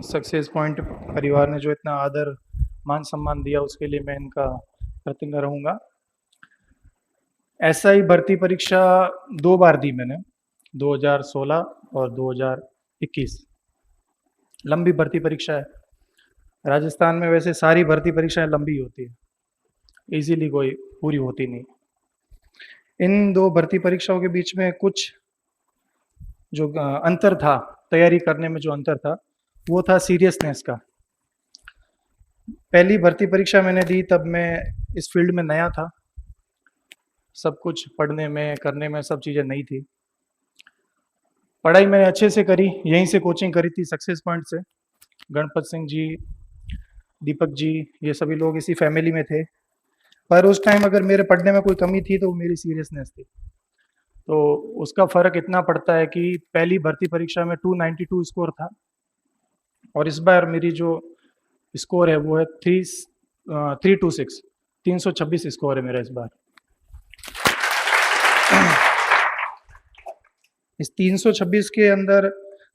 Success point परिवार ने जो इतना आदर मान सम्मान दिया उसके लिए मैं इनका कृतज्ञ रहूँगा। एसआई भर्ती परीक्षा 2 बार दी मैंने, 2016 और 2021। लंबी भर्ती परीक्षा है। राजस्थान में वैसे सारी भर्ती परीक्षाएं लंबी होती है, इजीली कोई पूरी होती नहीं। इन 2 भर्ती परीक्षाओं के बीच में कुछ जो अंतर था, तैयारी करने में जो अंतर था, वो था सीरियसनेस का। पहली भर्ती परीक्षा मैंने दी तब मैं इस फील्ड में नया था, सब कुछ पढ़ने में करने में सब चीज़ें नई थी। पढ़ाई मैंने अच्छे से करी, यहीं से कोचिंग करी थी सक्सेस पॉइंट से। गणपत सिंह जी, दीपक जी, ये सभी लोग इसी फैमिली में थे। पर उस टाइम अगर मेरे पढ़ने में कोई कमी थी तो वो मेरी सीरियसनेस थी। तो उसका फ़र्क इतना पड़ता है कि पहली भर्ती परीक्षा में 292 स्कोर था और इस बार मेरी जो स्कोर है वो है 326 326 स्कोर है मेरा इस बार। इस 326 के अंदर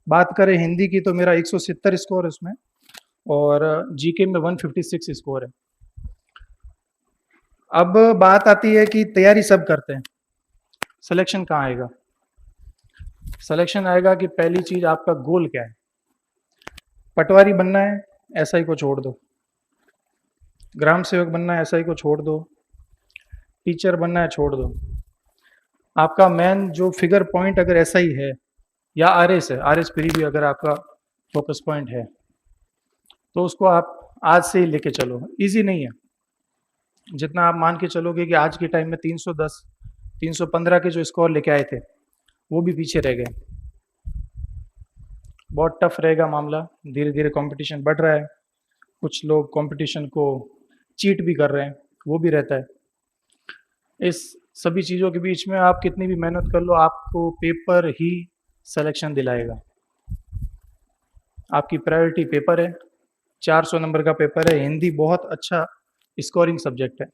बात करें हिंदी की तो मेरा 170 स्कोर है उसमें, और जीके में 156 स्कोर है। अब बात आती है कि तैयारी सब करते हैं, सिलेक्शन कहाँ आएगा? सिलेक्शन आएगा कि पहली चीज आपका गोल क्या है। पटवारी बनना है, एसआई को छोड़ दो। ग्राम सेवक बनना है, एसआई को छोड़ दो। टीचर बनना है, छोड़ दो। आपका मेन जो फिगर पॉइंट अगर एसआई है या आरएस है, आरएस प्री भी अगर आपका फोकस पॉइंट है तो उसको आप आज से ही लेके चलो। इजी नहीं है। जितना आप मान के चलोगे कि आज के टाइम में 310 315 के जो स्कोर लेके आए थे वो भी पीछे रह गए। बहुत टफ रहेगा मामला। धीरे धीरे कंपटीशन बढ़ रहा है, कुछ लोग कंपटीशन को चीट भी कर रहे हैं, वो भी रहता है। इस सभी चीज़ों के बीच में आप कितनी भी मेहनत कर लो, आपको पेपर ही सिलेक्शन दिलाएगा। आपकी प्रायोरिटी पेपर है। 400 नंबर का पेपर है। हिंदी बहुत अच्छा स्कोरिंग सब्जेक्ट है।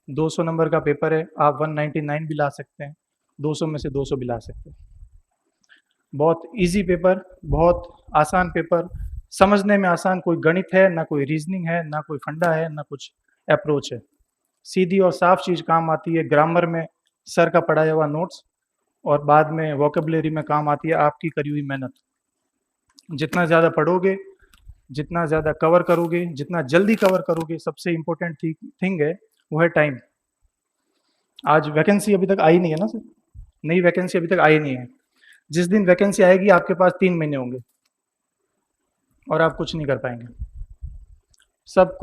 200 नंबर का पेपर है, आप 199 भी ला सकते हैं, 200 में से 200 भी ला सकते हैं। बहुत इजी पेपर, बहुत आसान पेपर, समझने में आसान। कोई गणित है ना, कोई रीजनिंग है ना, कोई फंडा है ना, कुछ अप्रोच है। सीधी और साफ चीज़ काम आती है। ग्रामर में सर का पढ़ाया हुआ नोट्स, और बाद में वोकेबलरी में काम आती है आपकी करी हुई मेहनत। जितना ज़्यादा पढ़ोगे, जितना ज़्यादा कवर करोगे, जितना जल्दी कवर करोगे, सबसे इम्पोर्टेंट थिंग है वो है टाइम। आज वैकेंसी अभी तक आई नहीं है ना सर, नई वैकेंसी अभी तक आई नहीं है। जिस दिन वैकेंसी आएगी आपके पास 3 महीने होंगे और आप कुछ नहीं कर पाएंगे। सब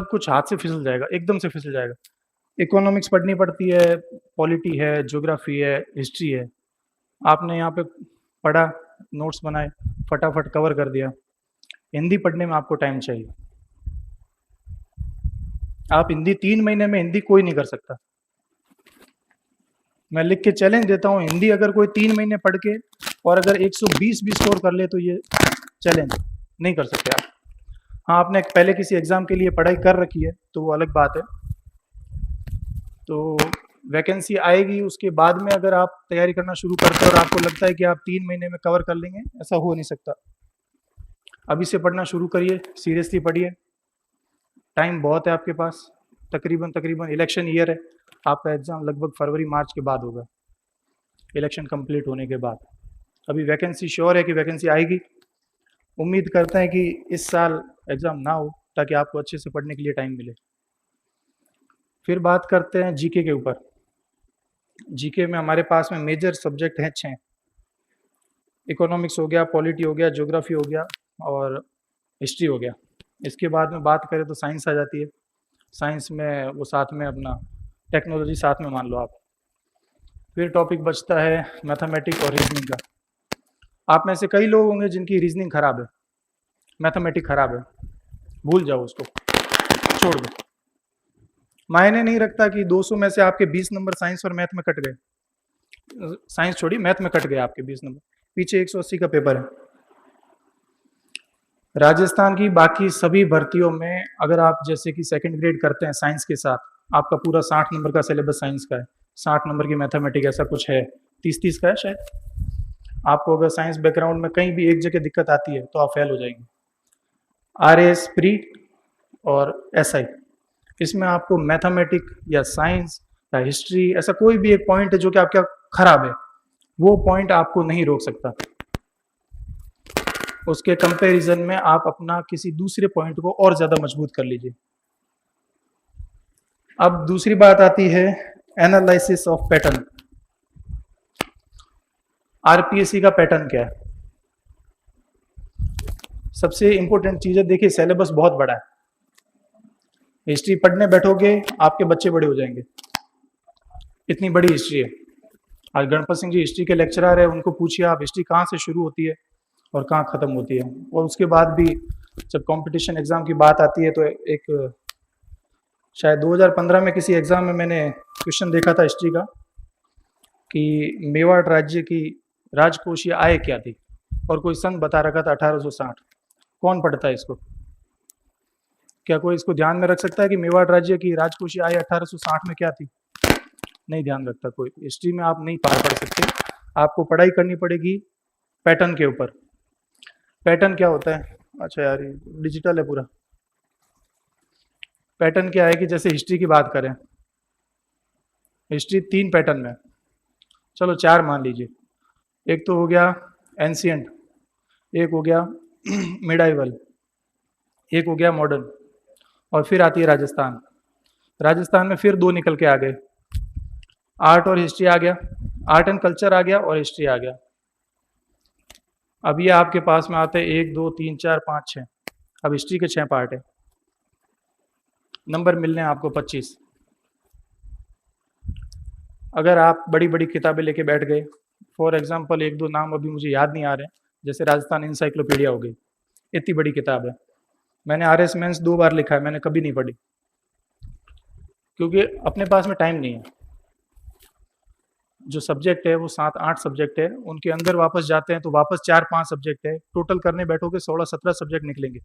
कुछ हाथ से फिसल जाएगा, एकदम से फिसल जाएगा। इकोनॉमिक्स पढ़नी पड़ती है, पॉलिटी है, ज्योग्राफी है, हिस्ट्री है। आपने यहाँ पे पढ़ा, नोट्स बनाए, फटाफट कवर कर दिया। हिंदी पढ़ने में आपको टाइम चाहिए। आप हिंदी 3 महीने में हिंदी कोई नहीं कर सकता। मैं लिख के चैलेंज देता हूँ, हिंदी अगर कोई 3 महीने पढ़ के और अगर 120 भी स्कोर कर ले तो ये चैलेंज नहीं कर सकते आप। हाँ, आपने पहले किसी एग्जाम के लिए पढ़ाई कर रखी है तो वो अलग बात है। तो वैकेंसी आएगी, उसके बाद में अगर आप तैयारी करना शुरू करते हो और आपको लगता है कि आप 3 महीने में कवर कर लेंगे, ऐसा हो नहीं सकता। अभी से पढ़ना शुरू करिए, सीरियसली पढ़िए। टाइम बहुत है आपके पास। तकरीबन इलेक्शन ईयर है। आपका एग्ज़ाम लगभग फरवरी मार्च के बाद होगा, इलेक्शन कंप्लीट होने के बाद। अभी वैकेंसी श्योर है कि वैकेंसी आएगी। उम्मीद करते हैं कि इस साल एग्ज़ाम ना हो ताकि आपको अच्छे से पढ़ने के लिए टाइम मिले। फिर बात करते हैं जीके के ऊपर। जीके में हमारे पास में मेजर सब्जेक्ट हैं 6। इकोनॉमिक्स हो गया, पॉलिटी हो गया, ज्योग्राफी हो गया और हिस्ट्री हो गया। इसके बाद में बात करें तो साइंस आ जाती है। साइंस में वो साथ में अपना टेक्नोलॉजी साथ में मान लो आप। फिर टॉपिक बचता है मैथमेटिक्स और रीजनिंग का। आप में से कई लोग होंगे जिनकी रीजनिंग खराब है, मैथमेटिक्स खराब है, भूल जाओ उसको, छोड़ दो। मायने नहीं रखता कि 200 में से आपके 20 नंबर साइंस और मैथ में कट गए। साइंस छोड़ी, मैथ में कट गए आपके 20 नंबर, पीछे 180 का पेपर है। राजस्थान की बाकी सभी भर्तियों में अगर आप जैसे कि सेकंड ग्रेड करते हैं साइंस के साथ, आपका पूरा 60 नंबर का सिलेबस साइंस का है, 60 नंबर की मैथमेटिक्स, ऐसा कुछ है, 30-30 का है शायद। आपको अगर साइंस बैकग्राउंड में कहीं भी एक जगह दिक्कत आती है तो आप फेल हो जाएंगे। RAS प्री और SI, इसमें आपको मैथमेटिक या साइंस या हिस्ट्री ऐसा कोई भी एक पॉइंट है जो कि आपका खराब है, वो पॉइंट आपको नहीं रोक सकता। उसके कंपैरिजन में आप अपना किसी दूसरे पॉइंट को और ज्यादा मजबूत कर लीजिए। अब दूसरी बात आती है एनालिसिस ऑफ पैटर्न। RPSC का पैटर्न क्या है? सबसे इंपॉर्टेंट चीज है, देखिए सिलेबस बहुत बड़ा है। हिस्ट्री पढ़ने बैठोगे आपके बच्चे बड़े हो जाएंगे, इतनी बड़ी हिस्ट्री है। आज गणपत सिंह जी हिस्ट्री के लेक्चरर है, उनको पूछिए आप हिस्ट्री कहाँ से शुरू होती है और कहाँ खत्म होती है। और उसके बाद भी जब कंपटीशन एग्जाम की बात आती है तो एक शायद 2015 में किसी एग्जाम में मैंने क्वेश्चन देखा था हिस्ट्री का कि मेवाड़ राज्य की राजकोषीय आय क्या थी, और कोई सन बता रखा था 1860। कौन पढ़ता है इसको? क्या कोई इसको ध्यान में रख सकता है कि मेवाड़ राज्य की राजकोषीय आय 1860 में क्या थी? नहीं ध्यान रखता कोई। हिस्ट्री में आप नहीं पार पढ़ सकते, आपको पढ़ाई करनी पड़ेगी पैटर्न के ऊपर। पैटर्न क्या होता है? अच्छा यार ये डिजिटल है पूरा। पैटर्न क्या है कि जैसे हिस्ट्री की बात करें, हिस्ट्री 3 पैटर्न में, चलो 4 मान लीजिए। एक तो हो गया एंशियंट, एक हो गया मिडाइवल, एक हो गया मॉडर्न, और फिर आती है राजस्थान। राजस्थान में फिर 2 निकल के आ गए, आर्ट और हिस्ट्री आ गया, आर्ट एंड कल्चर आ गया और हिस्ट्री आ गया। अब ये आपके पास में आते हैं 1 2 3 4 5 6। अब हिस्ट्री के 6 पार्ट है, नंबर मिलने हैं आपको 25। अगर आप बड़ी बड़ी किताबें लेके बैठ गए, फॉर एग्जांपल 1 2 नाम अभी मुझे याद नहीं आ रहे, जैसे राजस्थान इंसाइक्लोपीडिया हो गई, इतनी बड़ी किताब है। मैंने RS मेंस 2 बार लिखा है, मैंने कभी नहीं पढ़ी, क्योंकि अपने पास में टाइम नहीं है। जो सब्जेक्ट है वो 7 8 सब्जेक्ट है, उनके अंदर वापस जाते हैं तो वापस 4 5 सब्जेक्ट है, टोटल करने बैठोगे 16 17 सब्जेक्ट निकलेंगे।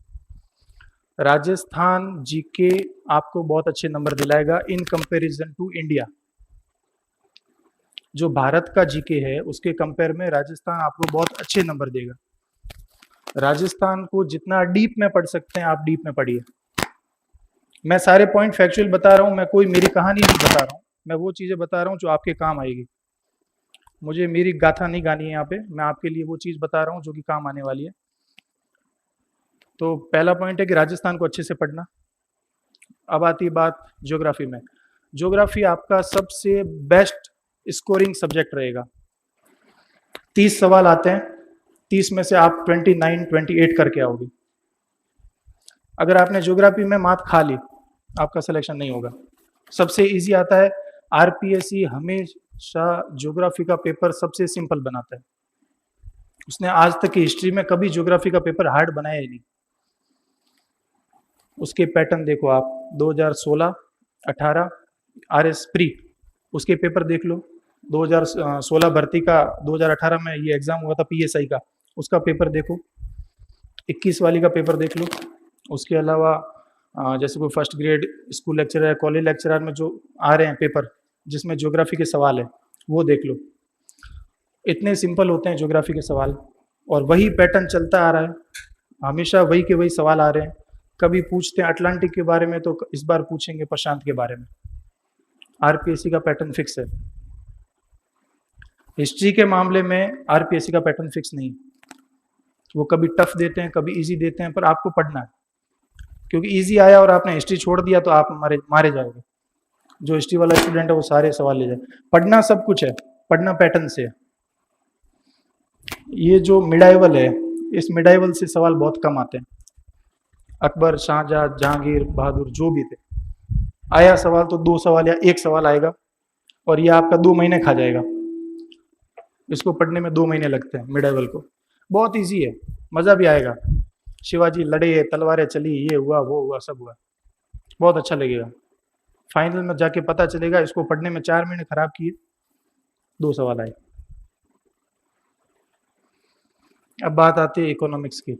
राजस्थान जीके आपको बहुत अच्छे नंबर दिलाएगा इन कंपैरिजन टू इंडिया। जो भारत का जीके है उसके कंपेयर में राजस्थान आपको बहुत अच्छे नंबर देगा। राजस्थान को जितना डीप में पढ़ सकते हैं आप डीप में पढ़िए। मैं सारे पॉइंट फैक्चुअल बता रहा हूँ, मैं कोई मेरी कहानी नहीं बता रहा हूँ, मैं वो चीजें बता रहा हूँ जो आपके काम आएगी। मुझे मेरी गाथा नहीं गानी है यहाँ पे, मैं आपके लिए वो चीज बता रहा हूँ जो कि काम आने वाली है। तो पहला पॉइंट है कि राजस्थान को अच्छे से पढ़ना। अब आती है बात ज्योग्राफी में। ज्योग्राफी आपका सबसे बेस्ट स्कोरिंग सब्जेक्ट रहेगा। 30 सवाल आते हैं, 30 में से आप 29 28 करके आओगे। अगर आपने ज्योग्राफी में मात खा ली आपका सिलेक्शन नहीं होगा। सबसे इजी आता है, RPSC हमेशा ज्योग्राफी का पेपर सबसे सिंपल बनाता है। उसने आज तक की हिस्ट्री में कभी ज्योग्राफी का पेपर हार्ड बनाया ही नहीं। उसके पैटर्न देखो आप, 2016 18 RS प्री, उसके पेपर देख लो। 2016 भर्ती का 2018 में ये एग्जाम हुआ था PSI का, उसका पेपर देखो। 21 वाली का पेपर देख लो। उसके अलावा जैसे कोई first grade school lecturer, college lecturer में जो आ रहे हैं पेपर जिसमें ज्योग्राफी के सवाल है वो देख लो। इतने सिंपल होते हैं ज्योग्राफी के सवाल, और वही पैटर्न चलता आ रहा है, हमेशा वही के वही सवाल आ रहे हैं। कभी पूछते हैं अटलांटिक के बारे में तो इस बार पूछेंगे प्रशांत के बारे में। RPSC का पैटर्न फिक्स है। हिस्ट्री के मामले में RPSC का पैटर्न फिक्स नहीं, वो कभी टफ देते हैं कभी इजी देते हैं, पर आपको पढ़ना है। क्योंकि इजी आया और आपने हिस्ट्री छोड़ दिया तो आप मारे जाओगे। जो हिस्ट्री वाला स्टूडेंट है वो सारे सवाल ले जाए। पढ़ना सब कुछ है, पढ़ना पैटर्न से है। ये जो मिडाइवल है, इस मिडाइवल से सवाल बहुत कम आते हैं। अकबर, शाहजहां, जहांगीर, बहादुर जो भी थे, आया सवाल तो 2 सवाल या 1 सवाल आएगा, और ये आपका 2 महीने खा जाएगा। इसको पढ़ने में 2 महीने लगते हैं मिडाइवल को। बहुत इजी है, मजा भी आएगा। शिवाजी लड़े, तलवारें चली, ये हुआ वो हुआ सब हुआ, बहुत अच्छा लगेगा। फाइनल में जाके पता चलेगा इसको पढ़ने में 4 महीने खराब किए, 2 सवाल आए। अब बात आती है इकोनॉमिक्स की।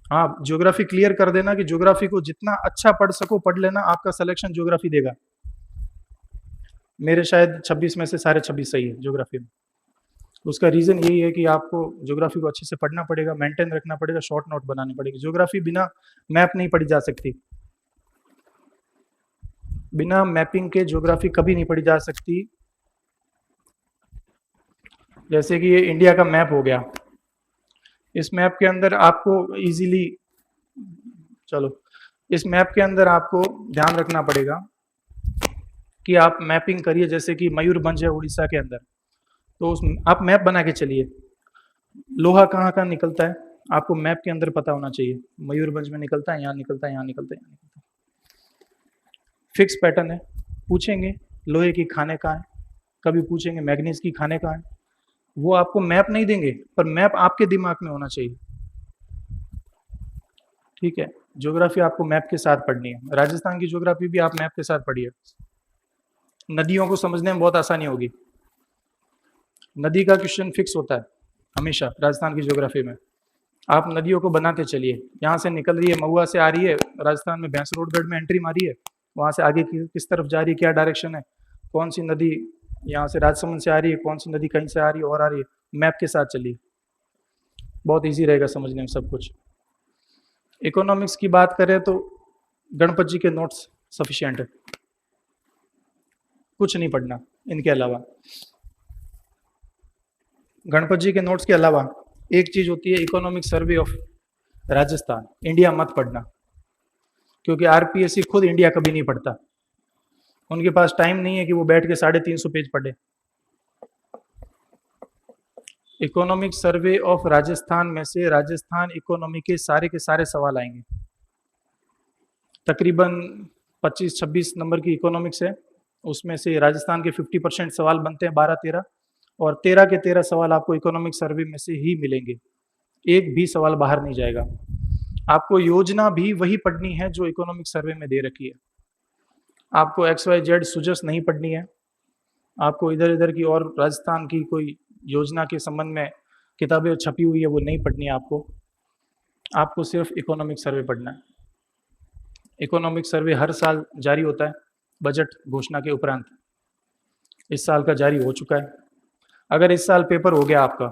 हाँ, ज्योग्राफी क्लियर कर देना कि ज्योग्राफी को जितना अच्छा पढ़ सको पढ़ लेना, आपका सिलेक्शन ज्योग्राफी देगा। मेरे शायद 26 में से सारे 26 सही है ज्योग्राफी में। उसका रीज़न यही है कि आपको ज्योग्राफी को अच्छे से पढ़ना पड़ेगा, मेंटेन रखना पड़ेगा, शॉर्ट नोट बनाने पड़ेंगे। ज्योग्राफी बिना मैप नहीं पढ़ी जा सकती, बिना मैपिंग के ज्योग्राफी कभी नहीं पढ़ी जा सकती। जैसे कि ये इंडिया का मैप हो गया, इस मैप के अंदर आपको इजीली, चलो इस मैप के अंदर आपको ध्यान रखना पड़ेगा कि आप मैपिंग करिए। जैसे कि मयूरभंज है उड़ीसा के अंदर, तो उस आप मैप बना के चलिए। लोहा कहाँ कहाँ निकलता है आपको मैप के अंदर पता होना चाहिए। मयूरभंज में निकलता है, यहाँ निकलता है, यहाँ निकलता है, यहाँ निकलता है। फिक्स पैटर्न है। पूछेंगे लोहे की खाने कहाँ है, कभी पूछेंगे मैग्नीज की खाने कहाँ है। वो आपको मैप नहीं देंगे, पर मैप आपके दिमाग में होना चाहिए। ठीक है, ज्योग्राफी आपको मैप के साथ पढ़नी है। राजस्थान की ज्योग्राफी भी आप मैप के साथ पढ़िए। नदियों को समझने में बहुत आसानी होगी। नदी का क्वेश्चन फिक्स होता है हमेशा राजस्थान की ज्योग्राफी में। आप नदियों को बनाते चलिए, यहाँ से निकल रही है, महुआ से आ रही है, राजस्थान में भैंसरोडगढ़ में एंट्री मारी है, वहाँ से आगे किस तरफ जा रही है, क्या डायरेक्शन है, कौन सी नदी यहाँ से राजसमंद से आ रही है, कौन सी नदी कहीं से आ रही है और आ रही है, मैप के साथ चलिए। बहुत ईजी रहेगा समझने में सब कुछ। इकोनॉमिक्स की बात करें तो गणपत जी के नोट्स सफिशिएंट है, कुछ नहीं पढ़ना इनके अलावा। गणपत जी के नोट्स के अलावा एक चीज होती है economic survey of Rajasthan, India मत पढ़ना, क्योंकि आरपीएससी खुद इंडिया कभी नहीं पढ़ता। उनके पास टाइम नहीं है कि वो बैठ के 350 पेज पढ़े। इकोनॉमिक सर्वे ऑफ राजस्थान में से राजस्थान इकोनॉमी के सारे सवाल आएंगे। तकरीबन 25-26 नंबर की इकोनॉमिक्स है, उसमें से राजस्थान के 50% सवाल बनते हैं, 12-13, और 13 के 13 सवाल आपको इकोनॉमिक सर्वे में से ही मिलेंगे। एक भी सवाल बाहर नहीं जाएगा। आपको योजना भी वही पढ़नी है जो इकोनॉमिक सर्वे में दे रखी है। आपको XYZ सुजस नहीं पढ़नी है। आपको इधर इधर की और राजस्थान की कोई योजना के संबंध में किताबें छपी हुई है वो नहीं पढ़नी है आपको सिर्फ इकोनॉमिक सर्वे पढ़ना है। इकोनॉमिक सर्वे हर साल जारी होता है बजट घोषणा के उपरांत। इस साल का जारी हो चुका है। अगर इस साल पेपर हो गया आपका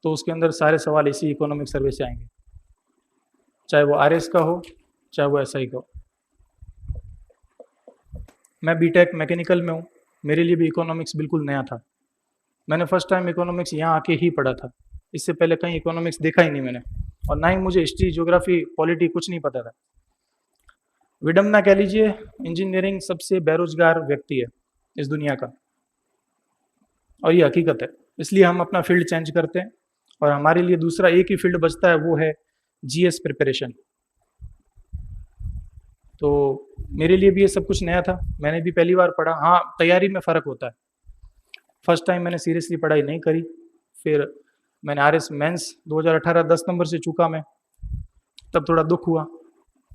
तो उसके अंदर सारे सवाल इसी इकोनॉमिक सर्वे से आएंगे, चाहे वो RS का हो चाहे वो SI का हो। मैं बीटेक मैकेनिकल में हूँ, मेरे लिए भी इकोनॉमिक्स बिल्कुल नया था। मैंने फर्स्ट टाइम इकोनॉमिक्स यहाँ आके ही पढ़ा था, इससे पहले कहीं इकोनॉमिक्स देखा ही नहीं मैंने, और ना ही मुझे हिस्ट्री ज्योग्राफी पॉलिटी कुछ नहीं पता था। विडम्बना कह लीजिए, इंजीनियरिंग सबसे बेरोजगार व्यक्ति है इस दुनिया का, और ये हकीकत है। इसलिए हम अपना फील्ड चेंज करते हैं और हमारे लिए दूसरा एक ही फील्ड बचता है, वो है GS प्रिपरेशन। तो मेरे लिए भी ये सब कुछ नया था, मैंने भी पहली बार पढ़ा। हाँ, तैयारी में फ़र्क होता है। फर्स्ट टाइम मैंने सीरियसली पढ़ाई नहीं करी, फिर मैंने RS मेंस 2018 10 नंबर से चूका मैं, तब थोड़ा दुख हुआ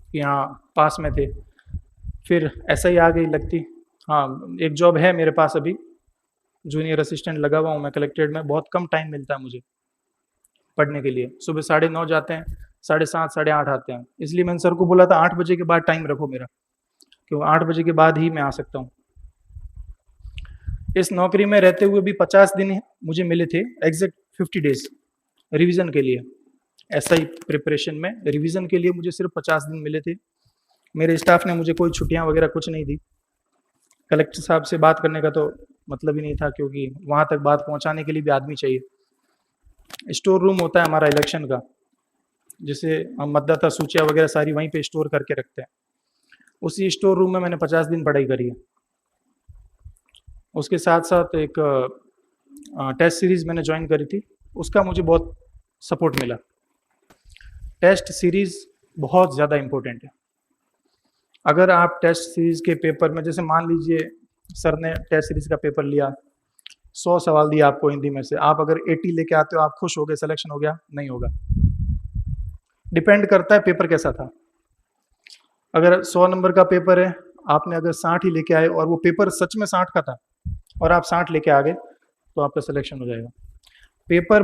कि हाँ पास में थे। फिर SI आ गई लगती। हाँ, एक जॉब है मेरे पास अभी, जूनियर असिस्टेंट लगा हुआ हूँ मैं कलेक्ट्रेट में। बहुत कम टाइम मिलता है मुझे पढ़ने के लिए, सुबह 9:30 जाते हैं, 7:30 8:30 आते हैं। इसलिए मैंने सर को बोला था 8 बजे के बाद टाइम रखो मेरा, क्यों 8 बजे के बाद ही मैं आ सकता हूँ। इस नौकरी में रहते हुए भी 50 दिन मुझे मिले थे, एग्जैक्ट 50 डेज रिवीजन के लिए। SI प्रिपरेशन में रिवीजन के लिए मुझे सिर्फ 50 दिन मिले थे। मेरे स्टाफ ने मुझे कोई छुट्टियां वगैरह कुछ नहीं दी। कलेक्टर साहब से बात करने का तो मतलब ही नहीं था, क्योंकि वहां तक बात पहुंचाने के लिए भी आदमी चाहिए। स्टोर रूम होता है हमारा इलेक्शन का, जिसे हम मतदाता सूचियां वगैरह सारी वहीं पे स्टोर करके रखते हैं। उसी स्टोर रूम में मैंने 50 दिन पढ़ाई करी है। उसके साथ साथ एक टेस्ट सीरीज मैंने ज्वाइन करी थी, उसका मुझे बहुत सपोर्ट मिला। टेस्ट सीरीज बहुत ज़्यादा इम्पोर्टेंट है। अगर आप टेस्ट सीरीज के पेपर में, जैसे मान लीजिए सर ने टेस्ट सीरीज का पेपर लिया, 100 सवाल दिया आपको हिंदी में से, आप अगर 80 लेके आते हो, आप खुश हो गए, सिलेक्शन हो गया? नहीं होगा। डिपेंड करता है पेपर कैसा था। अगर 100 नंबर का पेपर है, आपने अगर 60 ही लेके आए और वो पेपर सच में 60 का था और आप 60 लेके आ गए, तो आपका सिलेक्शन हो जाएगा। पेपर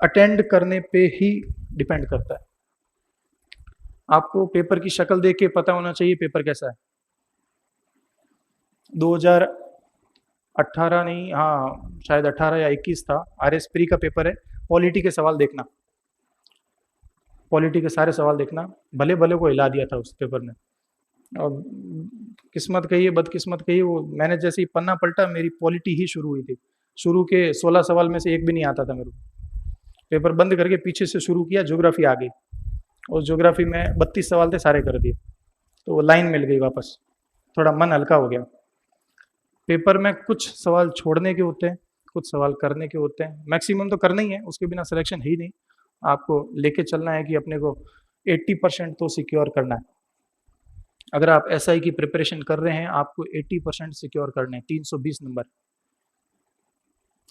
अटेंड करने पे ही डिपेंड करता है। आपको पेपर की शक्ल देख के पता होना चाहिए पेपर कैसा है। 18 नहीं, हाँ शायद 18 या 21 था। RS प्री का पेपर है, पॉलिटी के सवाल देखना, पॉलिटी के सारे सवाल देखना। भले भले को हिला दिया था उस पेपर ने। और किस्मत कहिए बदकिस्मत कहिए, वो मैंने जैसे ही पन्ना पलटा मेरी पॉलिटी ही शुरू हुई थी। शुरू के 16 सवाल में से एक भी नहीं आता था मेरे को। पेपर बंद करके पीछे से शुरू किया, ज्योग्राफी आ गई। और ज्योग्राफी में 32 सवाल थे, सारे कर दिए, तो वो लाइन मिल गई वापस, थोड़ा मन हल्का हो गया। पेपर में कुछ सवाल छोड़ने के होते हैं, कुछ सवाल करने के होते हैं, मैक्सिमम तो करना ही है, उसके बिना सिलेक्शन है ही नहीं। आपको लेके चलना है कि अपने को 80% तो सिक्योर करना है। अगर आप SI की प्रिपरेशन कर रहे हैं, आपको 80% सिक्योर करने हैं, 320 नंबर,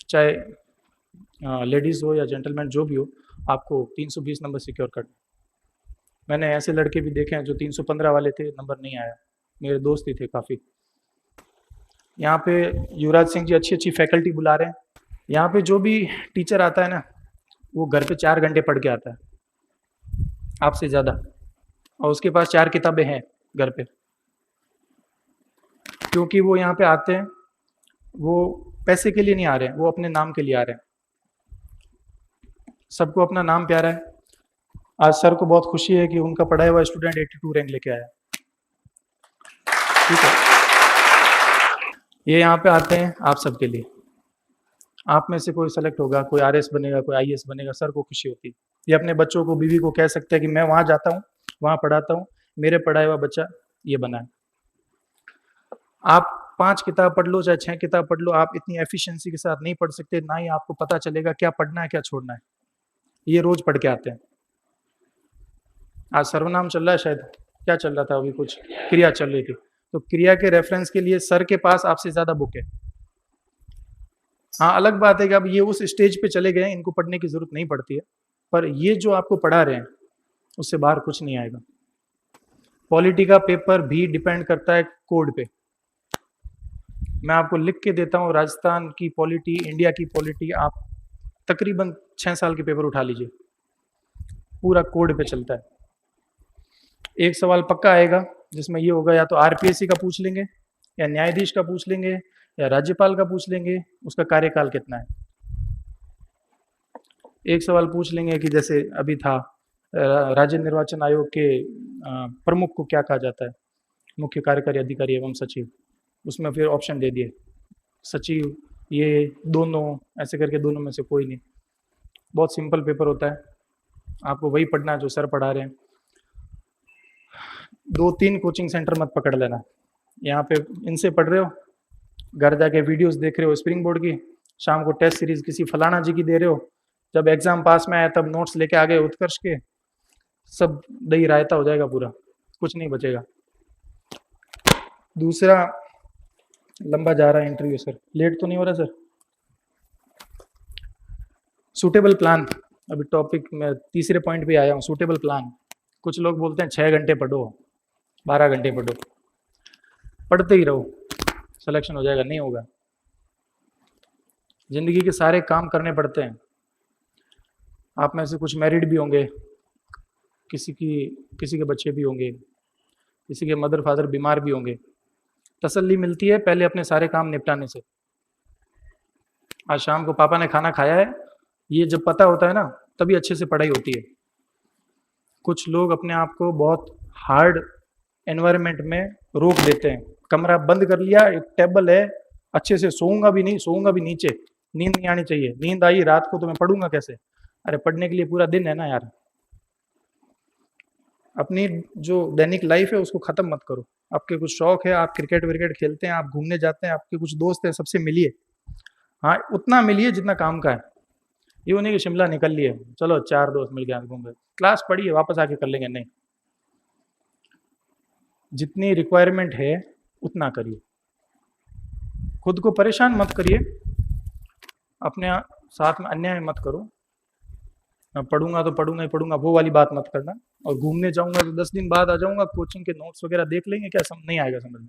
चाहे लेडीज हो या जेंटलमैन जो भी हो, आपको 320 नंबर सिक्योर करने। मैंने ऐसे लड़के भी देखे हैं जो 315 वाले थे, नंबर नहीं आया, मेरे दोस्त ही थे काफ़ी। यहाँ पे युवराज सिंह जी अच्छी अच्छी फैकल्टी बुला रहे हैं। यहाँ पे जो भी टीचर आता है ना, वो घर पे 4 घंटे पढ़ के आता है आपसे ज़्यादा, और उसके पास 4 किताबें हैं घर पे। क्योंकि वो यहाँ पे आते हैं, वो पैसे के लिए नहीं आ रहे हैं, वो अपने नाम के लिए आ रहे हैं। सबको अपना नाम प्यारा है। आज सर को बहुत खुशी है कि उनका पढ़ाया हुआ स्टूडेंट 82 रैंक लेके आया। ठीक है, ये यहाँ पे आते हैं आप सबके लिए। आप में से कोई सेलेक्ट होगा, कोई RS बनेगा, कोई IAS बनेगा, सर को खुशी होती है। ये अपने बच्चों को, बीवी को कह सकते हैं कि मैं वहाँ जाता हूँ, वहाँ पढ़ाता हूँ, मेरे पढ़ाया हुआ बच्चा ये बना है। आप 5 किताब पढ़ लो चाहे 6 किताब पढ़ लो, आप इतनी एफिशिएंसी के साथ नहीं पढ़ सकते, ना ही आपको पता चलेगा क्या पढ़ना है क्या छोड़ना है। ये रोज पढ़ के आते हैं। आज सर्वनाम चल रहा है, शायद क्या चल रहा था अभी, कुछ क्रिया चल रही थी, तो क्रिया के रेफरेंस के लिए सर के पास आपसे ज्यादा बुक है। हाँ, अलग बात है कि अब ये उस स्टेज पे चले गए, इनको पढ़ने की जरूरत नहीं पड़ती है, पर ये जो आपको पढ़ा रहे हैं उससे बाहर कुछ नहीं आएगा। पॉलिटी का पेपर भी डिपेंड करता है कोड पे। मैं आपको लिख के देता हूँ, राजस्थान की पॉलिटी, इंडिया की पॉलिटी, आप तकरीबन 6 साल के पेपर उठा लीजिए, पूरा कोड पे चलता है। एक सवाल पक्का आएगा जिसमें ये होगा, या तो RPSC का पूछ लेंगे, या न्यायाधीश का पूछ लेंगे, या राज्यपाल का पूछ लेंगे, उसका कार्यकाल कितना है। एक सवाल पूछ लेंगे कि जैसे अभी था, राज्य निर्वाचन आयोग के प्रमुख को क्या कहा जाता है, मुख्य कार्यकारी अधिकारी एवं सचिव। उसमें फिर ऑप्शन दे दिए, सचिव, ये दोनों, ऐसे करके दोनों में से कोई नहीं। बहुत सिंपल पेपर होता है, आपको वही पढ़ना है जो सर पढ़ा रहे हैं। 2-3 कोचिंग सेंटर मत पकड़ लेना। यहाँ पे इनसे पढ़ रहे हो, घर जाके वीडियोस देख रहे हो स्प्रिंग बोर्ड की, शाम को टेस्ट सीरीज किसी फलाना जी की दे रहे हो, जब एग्जाम पास में आया तब नोट्स लेके आ गए उत्कर्ष के, सब दही रायता हो जाएगा पूरा, कुछ नहीं बचेगा। दूसरा, लंबा जा रहा है इंटरव्यू सर, लेट तो नहीं हो रहा सर? सूटेबल प्लान, अभी टॉपिक में तीसरे पॉइंट पे आया हूँ, सूटेबल प्लान। कुछ लोग बोलते हैं 6 घंटे पढ़ो, 12 घंटे पढ़ो, पढ़ते ही रहो, सिलेक्शन हो जाएगा, नहीं होगा। जिंदगी के सारे काम करने पड़ते हैं। आप में से कुछ मैरिड भी होंगे, किसी के बच्चे भी होंगे, किसी के मदर फादर बीमार भी होंगे। तसल्ली मिलती है पहले अपने सारे काम निपटाने से। आज शाम को पापा ने खाना खाया है, ये जब पता होता है ना, तभी अच्छे से पढ़ाई होती है। कुछ लोग अपने आप को बहुत हार्ड एनवायरनमेंट में रोक देते हैं। कमरा बंद कर लिया, एक टेबल है, अच्छे से सोऊंगा भी नहीं, सोऊंगा भी नीचे, नींद नहीं आनी चाहिए। नींद आई रात को तो मैं पढ़ूंगा कैसे? अरे पढ़ने के लिए पूरा दिन है ना यार। अपनी जो दैनिक लाइफ है उसको खत्म मत करो। आपके कुछ शौक है, आप क्रिकेट विकेट खेलते हैं, आप घूमने जाते हैं, आपके कुछ दोस्त हैं, सबसे मिलिए। हाँ, उतना मिलिए जितना काम का है। ये नहीं कि शिमला निकल लिए, चलो 4 दोस्त मिल गए घूम गए, क्लास पढ़िए वापस आके कर लेंगे, नहीं। जितनी रिक्वायरमेंट है उतना करिए, खुद को परेशान मत करिए, अपने साथ में अन्याय मत करो। मैं पढ़ूंगा तो पढ़ूंगा ही पढ़ूंगा, वो वाली बात मत करना। और घूमने जाऊंगा तो 10 दिन बाद आ जाऊंगा, कोचिंग के नोट्स वगैरह देख लेंगे, क्या नहीं आएगा समझ में?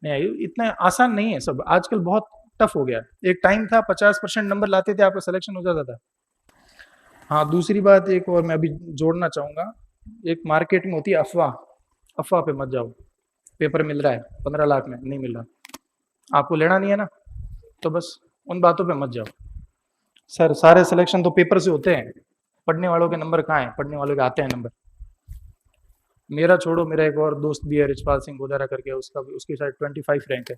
नहीं आएगा। इतना आसान नहीं है सब, आजकल बहुत टफ हो गया। एक टाइम था 50% नंबर लाते थे आपका सिलेक्शन हो जाता था। हाँ, दूसरी बात एक और मैं अभी जोड़ना चाहूंगा, एक मार्केट में होती है अफवाह। अफवाह पे मत जाओ, पेपर मिल रहा है 15 लाख में, नहीं मिल रहा। आपको लेना नहीं है ना, तो बस उन बातों पे मत जाओ। सर सारे सिलेक्शन तो पेपर से होते हैं, पढ़ने वालों के नंबर कहाँ हैं, पढ़ने वालों के आते हैं नंबर। मेरा छोड़ो, मेरा एक और दोस्त भी है रिचपाल सिंह गोदारा करके, उसका भी, उसकी शायद 25 रैंक है।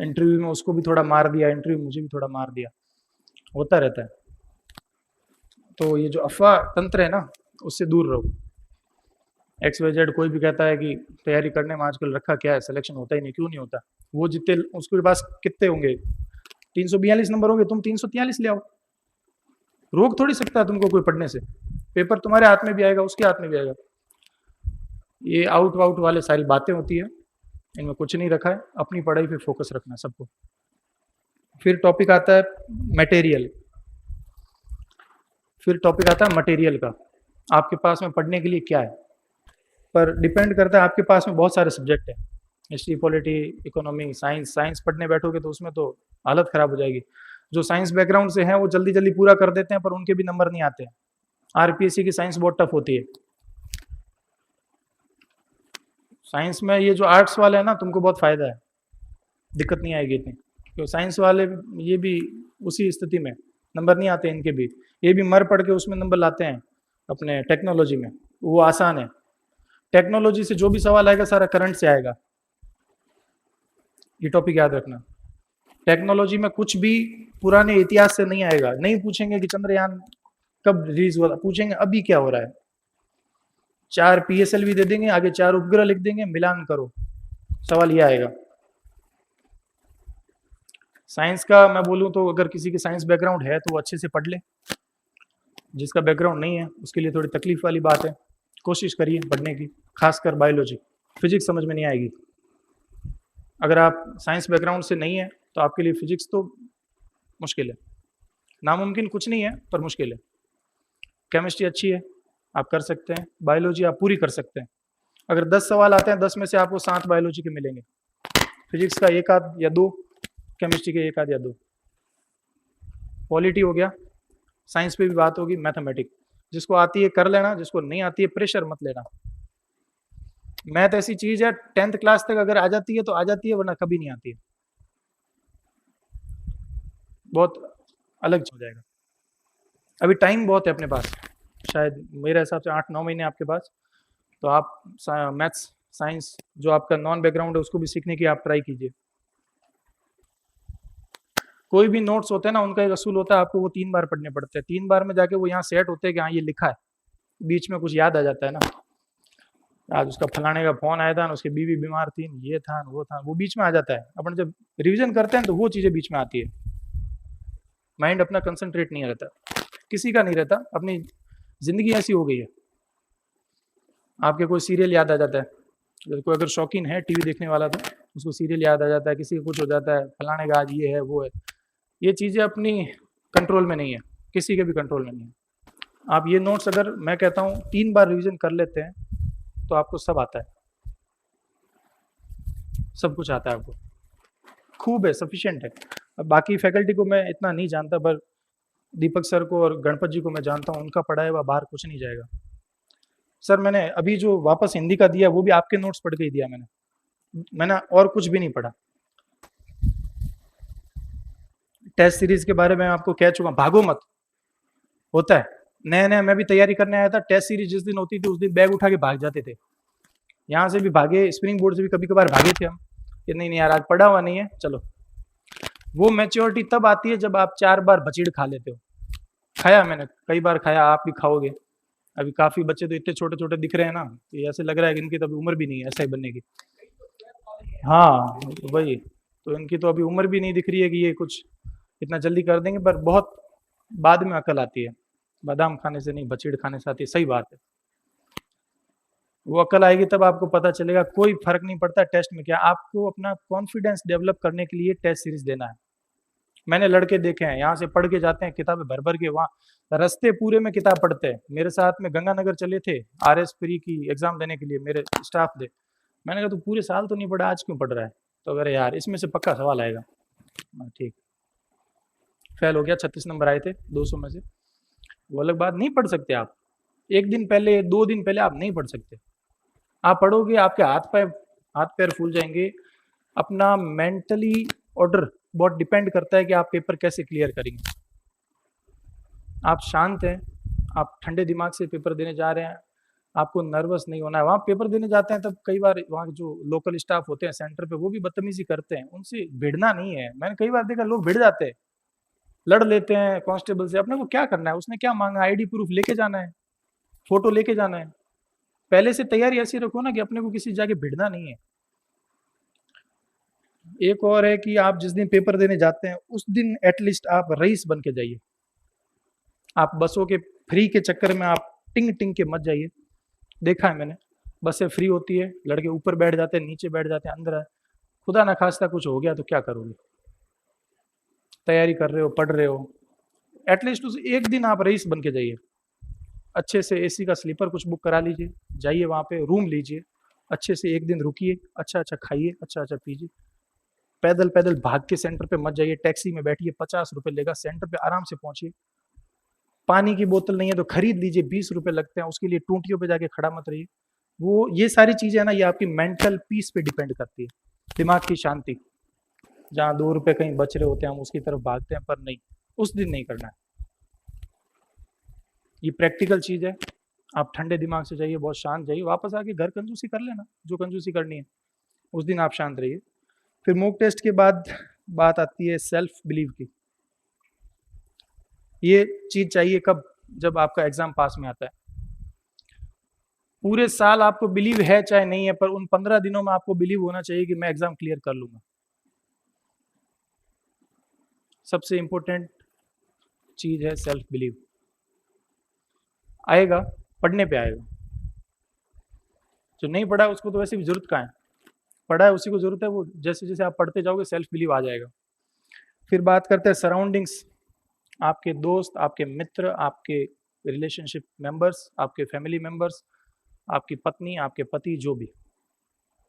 इंटरव्यू में उसको भी थोड़ा मार दिया, इंटरव्यू मुझे भी थोड़ा मार दिया, होता रहता है। तो ये जो अफवाह तंत्र है ना, उससे दूर रहो। XYZ कोई भी कहता है कि तैयारी करने में आजकल रखा क्या है, सिलेक्शन होता ही नहीं, क्यों नहीं होता? वो जितने उसके पास कितने होंगे, 342 नंबर होंगे, तुम 343 ले आओ। रोक थोड़ी सकता है तुमको कोई पढ़ने से, पेपर तुम्हारे हाथ में भी आएगा, उसके हाथ में भी आएगा। ये आउट वाउट वाले सारी बातें होती है, इनमें कुछ नहीं रखा है, अपनी पढ़ाई पे फोकस रखना है सबको। फिर टॉपिक आता है मटेरियल, फिर टॉपिक आता है मटेरियल का, आपके पास में पढ़ने के लिए क्या है। पर डिपेंड करता है, आपके पास में बहुत सारे सब्जेक्ट हैं, history, polity, economy, science. Science पढ़ने बैठोगे तो उसमें तो हालत खराब हो जाएगी। जो साइंस बैकग्राउंड से हैं वो जल्दी जल्दी पूरा कर देते हैं, पर उनके भी नंबर नहीं आते हैं। RPSC की साइंस बहुत टफ होती है। साइंस में ये जो आर्ट्स वाले हैं ना, तुमको बहुत फायदा है, दिक्कत नहीं आएगी इतनी, क्योंकि साइंस वाले ये भी उसी स्थिति में, नंबर नहीं आते इनके भी, ये भी मर पड़ के उसमें नंबर लाते हैं अपने टेक्नोलॉजी में, वो आसान है। टेक्नोलॉजी से जो भी सवाल आएगा सारा करंट से आएगा, ये टॉपिक याद रखना। टेक्नोलॉजी में कुछ भी पुराने इतिहास से नहीं आएगा, नहीं पूछेंगे कि चंद्रयान कब रिलीज हुआ, पूछेंगे अभी क्या हो रहा है। 4 PSLV दे देंगे, आगे 4 उपग्रह लिख देंगे, मिलान करो, सवाल ये आएगा। साइंस का मैं बोलूं तो अगर किसी की साइंस बैकग्राउंड है तो वो अच्छे से पढ़ ले, जिसका बैकग्राउंड नहीं है उसके लिए थोड़ी तकलीफ वाली बात है। कोशिश करिए पढ़ने की, खासकर बायोलॉजी, फिजिक्स समझ में नहीं आएगी। अगर आप साइंस बैकग्राउंड से नहीं है तो आपके लिए फिजिक्स तो मुश्किल है, नामुमकिन कुछ नहीं है पर मुश्किल है। केमिस्ट्री अच्छी है, आप कर सकते हैं, बायोलॉजी आप पूरी कर सकते हैं। अगर 10 सवाल आते हैं, 10 में से आपको 7 बायोलॉजी के मिलेंगे, फिजिक्स का 1 आध या 2, केमिस्ट्री के 1 आध या 2। पॉलिटी हो गया, साइंस पे भी बात होगी, मैथमेटिक्स जिसको आती है कर लेना, जिसको नहीं आती है प्रेशर मत लेना। मैथ ऐसी चीज है 10th क्लास तक अगर आ जाती है तो आ जाती है, वरना कभी नहीं आती है, बहुत अलग हो जाएगा। अभी टाइम बहुत है अपने पास, शायद मेरे हिसाब से 8-9 महीने आपके पास, तो आप मैथ्स साइंस जो आपका नॉन बैकग्राउंड है उसको भी सीखने की आप ट्राई कीजिए। कोई भी नोट्स होते हैं ना, उनका एक असूल होता है, आपको वो 3 बार पढ़ने पड़ते हैं, 3 बार में जाके वो यहाँ सेट होते हैं कि हाँ ये लिखा है, बीच में कुछ याद आ जाता है ना, आज उसका फलाने का फोन आया था, उसकी बीवी बीमार थी, ये था वो था, वो बीच में आ जाता है। अपन जब रिवीजन करते हैं तो वो चीजें बीच में आती है, माइंड अपना कंसंट्रेट नहीं रहता, किसी का नहीं रहता। अपनी जिंदगी ऐसी हो गई है, आपके कोई सीरियल याद आ जाता है, कोई अगर शौकीन है टीवी देखने वाला तो उसको सीरियल याद आ जाता है, किसी को कुछ हो जाता है, फलाने का आज ये है वो है। ये चीजें अपनी कंट्रोल में नहीं है, किसी के भी कंट्रोल में नहीं है। आप ये नोट्स अगर मैं कहता हूँ 3 बार रिवीजन कर लेते हैं तो आपको सब आता है, सब कुछ आता है आपको, खूब है, सफिशिएंट है। अब बाकी फैकल्टी को मैं इतना नहीं जानता, पर दीपक सर को और गणपत जी को मैं जानता हूँ, उनका पढ़ाया हुआ बाहर कुछ नहीं जाएगा। सर मैंने अभी जो वापस हिंदी का दिया वो भी आपके नोट्स पढ़ के ही दिया मैंने और कुछ भी नहीं पढ़ा। टेस्ट सीरीज के बारे में आपको कह चुका, भागो मत, होता है नया नया, मैं भी तैयारी करने आया था, टेस्ट सीरीज जिस दिन होती थी उस दिन बैग उठा के भाग जाते थे, यहाँ से भी भागे, स्प्रिंग बोर्ड से भी कभी कभार भागे थे हम, कि नहीं नहीं यार आज पढ़ा हुआ नहीं है चलो। वो मैच्योरिटी तब आती है जब आप 4 बार बचीड़ खा लेते हो, खाया मैंने कई बार खाया, आप भी खाओगे। अभी काफी बच्चे तो इतने छोटे छोटे दिख रहे हैं ना, ये ऐसे लग रहा है कि इनकी तो अभी उम्र भी नहीं है ऐसा ही बनने की। हाँ वही तो, इनकी तो अभी उम्र भी नहीं दिख रही है कि ये कुछ इतना जल्दी कर देंगे, पर बहुत बाद में अकल आती है, बादाम खाने से नहीं बचीड़ खाने से आती है, सही बात है। वो अकल आएगी तब आपको पता चलेगा, कोई फर्क नहीं पड़ता टेस्ट में क्या, आपको अपना कॉन्फिडेंस डेवलप करने के लिए टेस्ट सीरीज देना है। मैंने लड़के देखे हैं यहाँ से पढ़ के जाते हैं किताबें भर भर के, वहाँ रस्ते पूरे में किताब पढ़ते हैं। मेरे साथ में गंगानगर चले थे RS प्री की एग्जाम देने के लिए, मेरे स्टाफ दे, मैंने कहा तू पूरे साल तो नहीं पढ़ा, आज क्यों पढ़ रहा है? तो अरे यार इसमें से पक्का सवाल आएगा। ठीक, फेल हो गया, 36 नंबर आए थे 200 में से। वो अलग बात, नहीं पढ़ सकते आप, 1 दिन पहले 2 दिन पहले आप नहीं पढ़ सकते। आप पढ़ोगे आपके हाथ पैर फूल जाएंगे, अपना मेंटली ऑर्डर बहुत डिपेंड करता है कि आप पेपर कैसे क्लियर करेंगे। आप शांत हैं, आप ठंडे दिमाग से पेपर देने जा रहे हैं, आपको नर्वस नहीं होना है। वहाँ पेपर देने जाते हैं तब कई बार वहाँ जो लोकल स्टाफ होते हैं सेंटर पे वो भी बदतमीजी करते हैं, उनसे भिड़ना नहीं है। मैंने कई बार देखा लोग भिड़ जाते हैं, लड़ लेते हैं कांस्टेबल से। अपने को क्या करना है, उसने क्या मांगा, आईडी प्रूफ लेके जाना है, फोटो लेके जाना है। पहले से तैयारी ऐसी रखो ना कि अपने को किसी जाके भिड़ना नहीं है। एक और है कि आप जिस दिन पेपर देने जाते हैं उस दिन एटलीस्ट आप रईस बन के जाइए। आप बसों के फ्री के चक्कर में आप टिंग टिंग के मत जाइए। देखा है मैंने, बसें फ्री होती है, लड़के ऊपर बैठ जाते हैं, नीचे बैठ जाते हैं, अंदर है। खुदा ना खास्ता कुछ हो गया तो क्या करोगे? तैयारी कर रहे हो, पढ़ रहे हो, एटलीस्ट उस एक दिन आप रईस बन के जाइए। अच्छे से एसी का स्लीपर कुछ बुक करा लीजिए, जाइए वहाँ पे रूम लीजिए, अच्छे से एक दिन रुकिए, अच्छा अच्छा खाइए, अच्छा अच्छा पीजिए। पैदल पैदल भाग के सेंटर पे मत जाइए, टैक्सी में बैठिए, 50 रुपए लेगा, सेंटर पे आराम से पहुंचिए। पानी की बोतल नहीं है तो खरीद लीजिए, 20 रुपए लगते हैं, उसके लिए टूंटियों पे जाके खड़ा मत रहिए। वो ये सारी चीजें है ना, ये आपकी मेंटल पीस पे डिपेंड करती है, दिमाग की शांति। जहाँ 2 रुपए कहीं बच रहे होते हैं हम उसकी तरफ भागते हैं, पर नहीं, उस दिन नहीं करना है। ये प्रैक्टिकल चीज है। आप ठंडे दिमाग से जाइए, बहुत शांत जाइए, वापस आके घर कंजूसी कर लेना जो कंजूसी करनी है, उस दिन आप शांत रहिए। फिर मॉक टेस्ट के बाद बात आती है सेल्फ बिलीव की। ये चीज चाहिए कब? जब आपका एग्जाम पास में आता है। पूरे साल आपको बिलीव है चाहे नहीं है, पर उन 15 दिनों में आपको बिलीव होना चाहिए कि मैं एग्जाम क्लियर कर लूंगा। सबसे इंपॉर्टेंट चीज है सेल्फ बिलीव। आएगा, पढ़ने पे आएगा। जो नहीं पढ़ा है उसको तो वैसे भी जरूरत कहाँ है, पढ़ा है उसी को जरूरत है। वो जैसे जैसे आप पढ़ते जाओगे सेल्फ बिलीव आ जाएगा। फिर बात करते हैं सराउंडिंग्स। आपके दोस्त, आपके मित्र, आपके रिलेशनशिप मेंबर्स, आपके फैमिली मेंबर्स, आपकी पत्नी, आपके पति, जो भी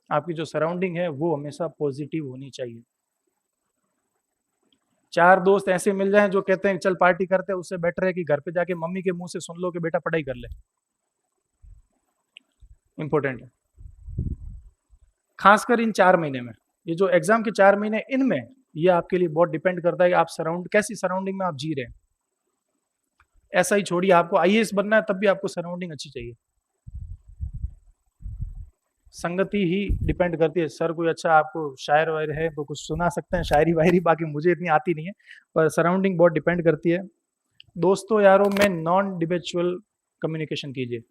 आपकी जो सराउंडिंग है वो हमेशा पॉजिटिव होनी चाहिए। 4 दोस्त ऐसे मिल जाएं जो कहते हैं चल पार्टी करते हैं, उससे बेटर है कि घर पे जाके मम्मी के मुंह से सुन लो कि बेटा पढ़ाई कर ले। इंपॉर्टेंट है, खासकर इन 4 महीने में। ये जो एग्जाम के 4 महीने, इनमें ये आपके लिए बहुत डिपेंड करता है कि आप कैसी सराउंडिंग में आप जी रहे हैं। ऐसा ही छोड़िए, आपको आईएएस बनना है तब भी आपको सराउंडिंग अच्छी चाहिए। संगति ही डिपेंड करती है। सर कोई अच्छा आपको शायर वायर है तो कुछ सुना सकते हैं शायरी वायरी, बाकी मुझे इतनी आती नहीं है, पर सराउंडिंग बहुत डिपेंड करती है। दोस्तों यारों में नॉन डिबेचुअल कम्युनिकेशन कीजिए।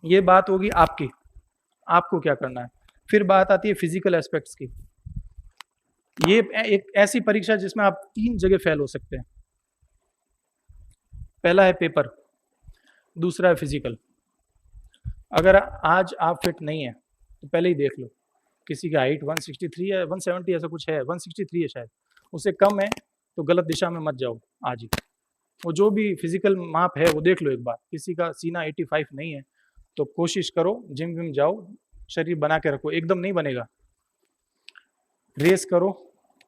ये बात होगी आपकी, आपको क्या करना है। फिर बात आती है फिजिकल एस्पेक्ट्स की। ये एक ऐसी परीक्षा जिसमें आप 3 जगह फेल हो सकते हैं। पहला है पेपर, दूसरा है फिजिकल। अगर आज आप फिट नहीं है तो पहले ही देख लो। किसी की हाइट 163 है, 170 ऐसा कुछ है, 163 है शायद, उससे कम है तो गलत दिशा में मत जाओ आज ही। वो जो भी फिजिकल माप है वो देख लो एक बार। किसी का सीना 85 नहीं है तो कोशिश करो, जिम विम जाओ, शरीर बना के रखो। एकदम नहीं बनेगा, रेस करो,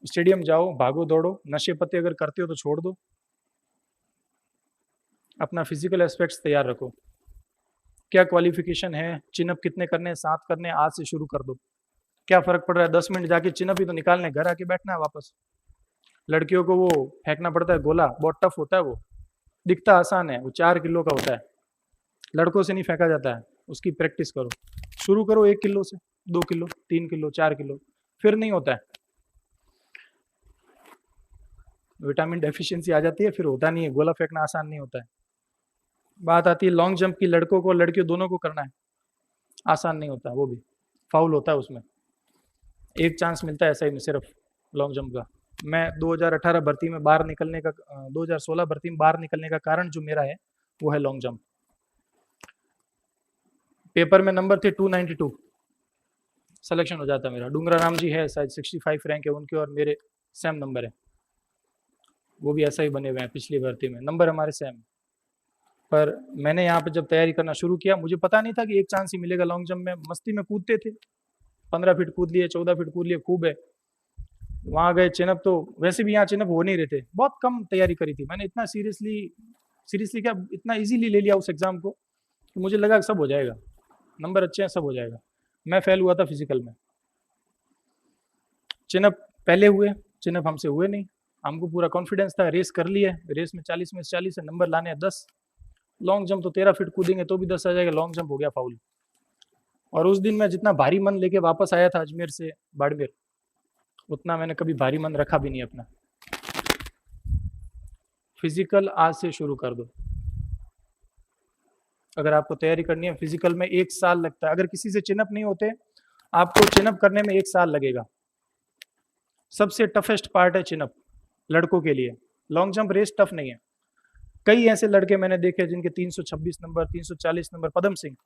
स्टेडियम जाओ, भागो दौड़ो। नशे पत्ते अगर करते हो तो छोड़ दो। अपना फिजिकल एस्पेक्ट्स तैयार रखो। क्या क्वालिफिकेशन है, चिनअप कितने करने हैं, 7 करने, आज से शुरू कर दो। क्या फर्क पड़ रहा है, 10 मिनट जाके चिनअप ही तो निकालने, घर आके बैठना है वापस। लड़कियों को वो फेंकना पड़ता है गोला, बहुत टफ होता है वो, दिखता आसान है, वो 4 किलो का होता है। लड़कों से नहीं फेंका जाता है। उसकी प्रैक्टिस करो, शुरू करो 1 किलो से, 2 किलो, 3 किलो, 4 किलो, फिर नहीं होता है, विटामिन डेफिशिएंसी आ जाती है, फिर होता नहीं है। गोला फेंकना आसान नहीं होता है। बात आती है लॉन्ग जंप की, लड़कों को और लड़कियों दोनों को करना है, आसान नहीं होता, वो भी फाउल होता है उसमें। एक चांस मिलता है ऐसा ही सिर्फ लॉन्ग जंप का। मैं 2018 भर्ती में बाहर निकलने का 2016 भर्ती में बाहर निकलने का कारण जो मेरा है वो है लॉन्ग जंप। पेपर में नंबर थे 292, सिलेक्शन हो जाता मेरा। डूंगरा राम जी है शायद 65 रैंक है उनके और मेरे सेम नंबर है, वो भी ऐसा ही बने हुए हैं पिछली भर्ती में, नंबर हमारे सेम। पर मैंने यहाँ पे जब तैयारी करना शुरू किया, मुझे पता नहीं था कि एक चांस ही मिलेगा लॉन्ग जंप में। मस्ती में कूदते थे, 15 फीट कूद लिए, 14 फीट कूद लिए, खूब है। वहाँ गए चिनअप, तो वैसे भी यहाँ चिनअप हो नहीं रहे थे, बहुत कम तैयारी करी थी मैंने। इतना सीरियसली क्या, इतना इजीली ले लिया उस एग्जाम को कि मुझे लगा सब हो जाएगा, नंबर अच्छे हैं, सब हो जाएगा। मैं फेल हुआ था फिजिकल में। चिनअप पहले हुए, चिनअप हमसे हुए नहीं। हमको पूरा कॉन्फिडेंस था, रेस कर ली है, रेस में 40 में 40 है, नंबर लाने हैं 10। लॉन्ग जंप तो 13 फीट कूदेंगे तो भी 10 आ जाएगा, लॉन्ग जंप हो गया फाउल। और उस दिन मैं जितना भारी मन लेके वापस आया था अजमेर से बाड़मेर, उतना मैंने कभी भारी मन रखा भी नहीं अपना। फिजिकल आज से शुरू कर दो। अगर आपको तैयारी करनी है, फिजिकल में 1 साल लगता है। अगर किसी से चिनअप नहीं होते, आपको चिनअप करने में 1 साल लगेगा। सबसे टफेस्ट पार्ट है चिनअप लड़कों के लिए। लॉन्ग जंप रेस टफ नहीं है। कई ऐसे लड़के मैंने देखे जिनके 326 नंबर, 340 नंबर, पदम सिंह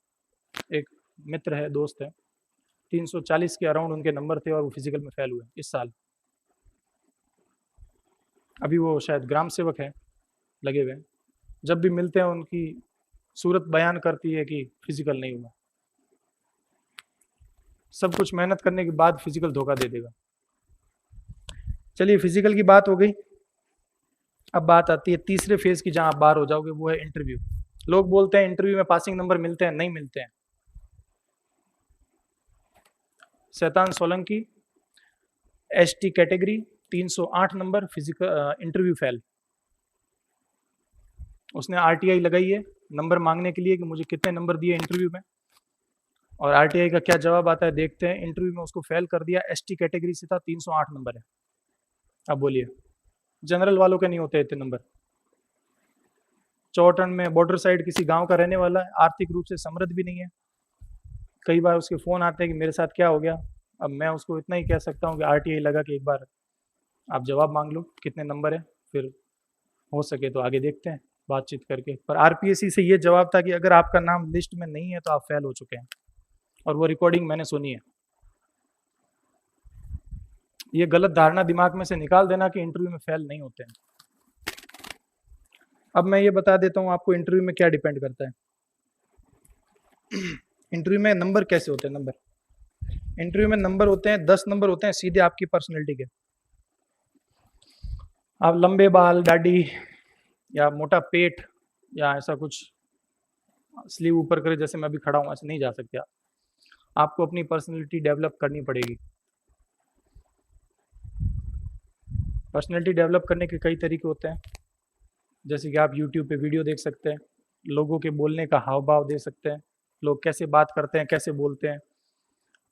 एक मित्र है, दोस्त है, 340 के अराउंड उनके नंबर थे और वो फिजिकल में फेल हुए इस साल। अभी वो शायद ग्राम सेवक है, लगे हुए। जब भी मिलते हैं उनकी सूरत बयान करती है कि फिजिकल नहीं हुआ। सब कुछ मेहनत करने के बाद फिजिकल धोखा दे देगा। चलिए, फिजिकल की बात हो गई। अब बात आती है तीसरे फेज की, जहां आप बाहर हो जाओगे, वो है इंटरव्यू। लोग बोलते हैं इंटरव्यू में पासिंग नंबर मिलते हैं, नहीं मिलते हैं। शैतान Solanki, ST category, 308 number, physical interview fail. उसने आरटीआई लगाई है नंबर मांगने के लिए कि मुझे कितने नंबर दिए इंटरव्यू में, और आरटीआई का क्या जवाब आता है देखते हैं। इंटरव्यू में उसको फेल कर दिया, एसटी कैटेगरी से था, 308 नंबर है। अब बोलिए, जनरल वालों के नहीं होते इतने नंबर। चौटन में बॉर्डर साइड किसी गांव का रहने वाला है, आर्थिक रूप से समृद्ध भी नहीं है। कई बार उसके फोन आते हैं कि मेरे साथ क्या हो गया। अब मैं उसको इतना ही कह सकता हूँ कि आरटीआई लगा के एक बार आप जवाब मांग लो कितने नंबर है, फिर हो सके तो आगे देखते हैं बातचीत करके। पर आरपीएससी से ये जवाब था कि अगर आपका नाम लिस्ट में नहीं है तो आप फेल हो चुके हैं, और वो रिकॉर्डिंग मैंने सुनी है। ये गलत धारणा दिमाग में से निकाल देना कि इंटरव्यू में फेल नहीं होते हैं। अब मैं ये बता देता हूँ आपको इंटरव्यू में क्या डिपेंड करता है। इंटरव्यू में नंबर कैसे होते हैं। इंटरव्यू में नंबर होते हैं, 10 नंबर होते हैं सीधे आपकी पर्सनैलिटी के। आप लंबे बाल, दाढ़ी, या मोटा पेट, या ऐसा कुछ स्लीव ऊपर करे जैसे मैं अभी खड़ा हूँ, ऐसे नहीं जा सकते आप। आपको अपनी पर्सनैलिटी डेवलप करनी पड़ेगी। पर्सनैलिटी डेवलप करने के कई तरीके होते हैं, जैसे कि आप यूट्यूब पे वीडियो देख सकते हैं, लोगों के बोलने का हाव भाव दे सकते हैं, लोग कैसे बात करते हैं, कैसे बोलते हैं।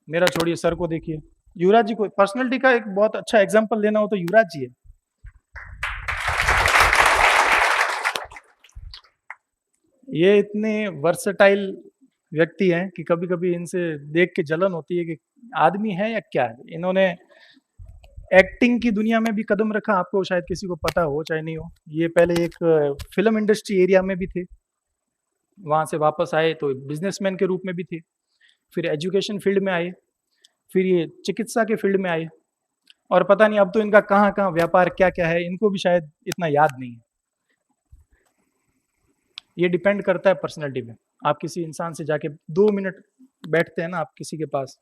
मेरा छोड़िए, सर को देखिए, युवराज जी को पर्सनैलिटी का एक बहुत अच्छा एग्जाम्पल लेना हो तो युवराज जी है। ये इतने वर्सटाइल व्यक्ति हैं कि कभी कभी इनसे देख के जलन होती है कि आदमी है या क्या है। इन्होंने एक्टिंग की दुनिया में भी कदम रखा, आपको शायद किसी को पता हो चाहे नहीं हो। ये पहले एक फिल्म इंडस्ट्री एरिया में भी थे, वहां से वापस आए तो बिजनेसमैन के रूप में भी थे, फिर एजुकेशन फील्ड में आए, फिर ये चिकित्सा के फील्ड में आए, और पता नहीं अब तो इनका कहाँ कहाँ व्यापार क्या क्या है, इनको भी शायद इतना याद नहीं है। ये डिपेंड करता है पर्सनैलिटी पे। आप किसी इंसान से जाके 2 मिनट बैठते हैं ना आप किसी के पास,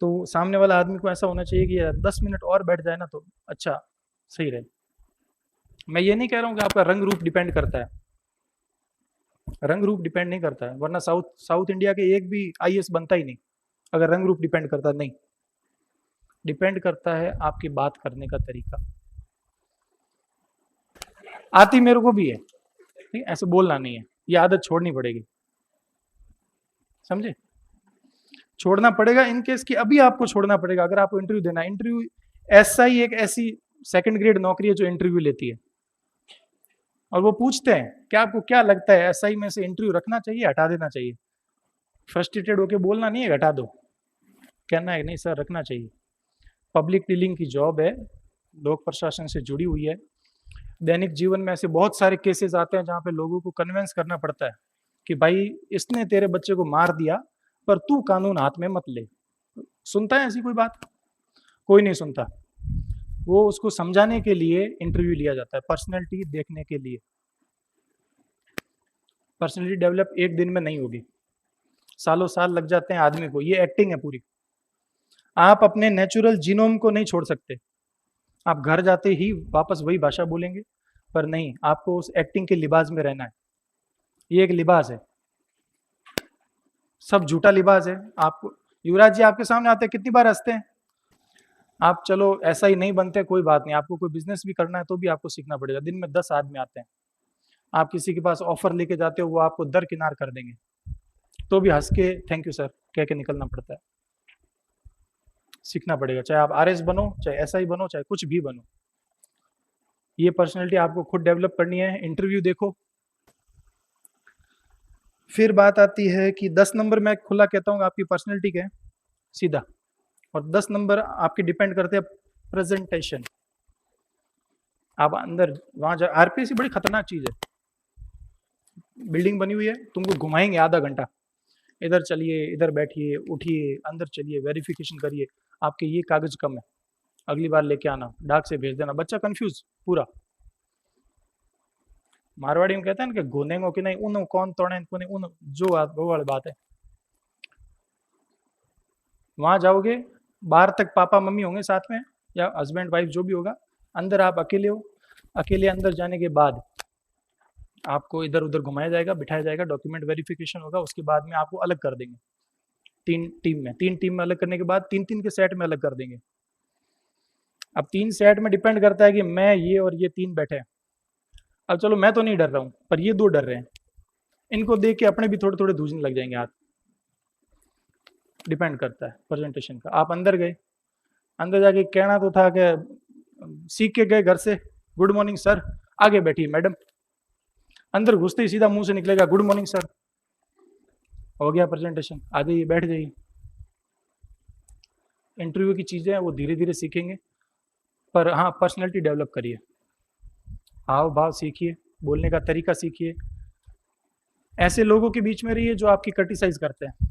तो सामने वाला आदमी को ऐसा होना चाहिए कि यार 10 मिनट और बैठ जाए ना तो अच्छा सही रहे। मैं ये नहीं कह रहा हूँ कि आपका रंग रूप डिपेंड करता है, रंग रूप डिपेंड नहीं करता है, वरना साउथ इंडिया के एक भी आईएएस बनता ही नहीं अगर रंग रूप डिपेंड करता। नहीं, डिपेंड करता है आपकी बात करने का तरीका। आती मेरे को भी है, ठीक, ऐसे बोलना नहीं है, ये आदत छोड़नी पड़ेगी, समझे। छोड़ना पड़ेगा इन केस कि अभी आपको छोड़ना पड़ेगा अगर आपको इंटरव्यू देना। इंटरव्यू ऐसा ही एक ऐसी सेकंड ग्रेड नौकरी है जो इंटरव्यू लेती है, और वो पूछते हैं कि आपको क्या लगता है एसआई में से इंटरव्यू रखना चाहिए, हटा देना चाहिए। फ्रस्ट्रेटेड होके बोलना नहीं है हटा दो, कहना है नहीं सर रखना चाहिए। पब्लिक डीलिंग की जॉब है, लोक प्रशासन से जुड़ी हुई है। दैनिक जीवन में ऐसे बहुत सारे केसेस आते हैं जहाँ पे लोगों को कन्विंस करना पड़ता है कि भाई इसने तेरे बच्चे को मार दिया पर तू कानून हाथ में मत ले। सुनता है ऐसी कोई बात? कोई नहीं सुनता। वो उसको समझाने के लिए इंटरव्यू लिया जाता है, पर्सनैलिटी देखने के लिए। पर्सनैलिटी डेवलप एक दिन में नहीं होगी, सालों साल लग जाते हैं आदमी को। ये एक्टिंग है पूरी। आप अपने नेचुरल जीनोम को नहीं छोड़ सकते। आप घर जाते ही वापस वही भाषा बोलेंगे, पर नहीं, आपको उस एक्टिंग के लिबास में रहना है। ये एक लिबास है, सब झूठा लिबास है। आपको युवराज जी आपके सामने आते हैं कितनी बार हंसते हैं? आप चलो ऐसा ही नहीं बनते कोई बात नहीं, आपको कोई बिजनेस भी करना है तो भी आपको सीखना पड़ेगा। दिन में 10 आदमी आते हैं, आप किसी के पास ऑफर लेके जाते हो, वो आपको दरकिनार कर देंगे, तो भी हंस के थैंक यू सर कह के निकलना पड़ता है। सीखना पड़ेगा, चाहे आप आरएस बनो, चाहे एसआई बनो, चाहे कुछ भी बनो, ये पर्सनैलिटी आपको खुद डेवलप करनी है। इंटरव्यू देखो। फिर बात आती है कि 10 नंबर मैं खुला कहता हूँ आपकी पर्सनैलिटी के सीधा, और 10 नंबर आपके डिपेंड करते हैं प्रेजेंटेशन। आप अंदर वहां जा, आरपीएससी बड़ी खतरनाक चीज है। बिल्डिंग बनी हुई है, तुमको घुमाएंगे आधा घंटा, इधर चलिए, इधर बैठिए, उठिए, अंदर चलिए, वेरिफिकेशन करिए, आपके ये कागज कम है, अगली बार लेके आना, डाक से भेज देना। बच्चा कंफ्यूज पूरा। मारवाड़ी में कहते हैं ना कि गोनेंगो कि नहीं उन कौन तोड़े कोने उन, जो वो वाली बात है। वहां जाओगे, बाहर तक पापा मम्मी होंगे साथ में, या हस्बैंड वाइफ जो भी होगा, अंदर आप अकेले हो। अकेले अंदर जाने के बाद आपको इधर उधर घुमाया जाएगा, बिठाया जाएगा, डॉक्यूमेंट वेरिफिकेशन होगा, उसके बाद में आपको अलग कर देंगे तीन टीम में अलग करने के बाद 3-3 के सेट में अलग कर देंगे। अब 3 सेट में डिपेंड करता है कि मैं ये और ये 3 बैठे हैं। अब चलो मैं तो नहीं डर रहा हूं, पर ये 2 डर रहे हैं, इनको देख के अपने भी थोड़े थोड़े धूजने लग जाएंगे हाथ। डिपेंड करता है प्रेजेंटेशन का। आप अंदर गए, अंदर जाके कहना तो था कि सीख के गए घर से, गुड मॉर्निंग सर, आगे बैठिए मैडम, अंदर घुसते ही सीधा मुंह से निकलेगा गुड मॉर्निंग सर, हो गया प्रेजेंटेशन, आ जाइए बैठ जाइए। इंटरव्यू की चीजें वो धीरे धीरे सीखेंगे, पर हाँ पर्सनैलिटी डेवलप करिए, हाव भाव सीखिए, बोलने का तरीका सीखिए। ऐसे लोगों के बीच में रहिए जो आपकी क्रिटिसाइज करते हैं।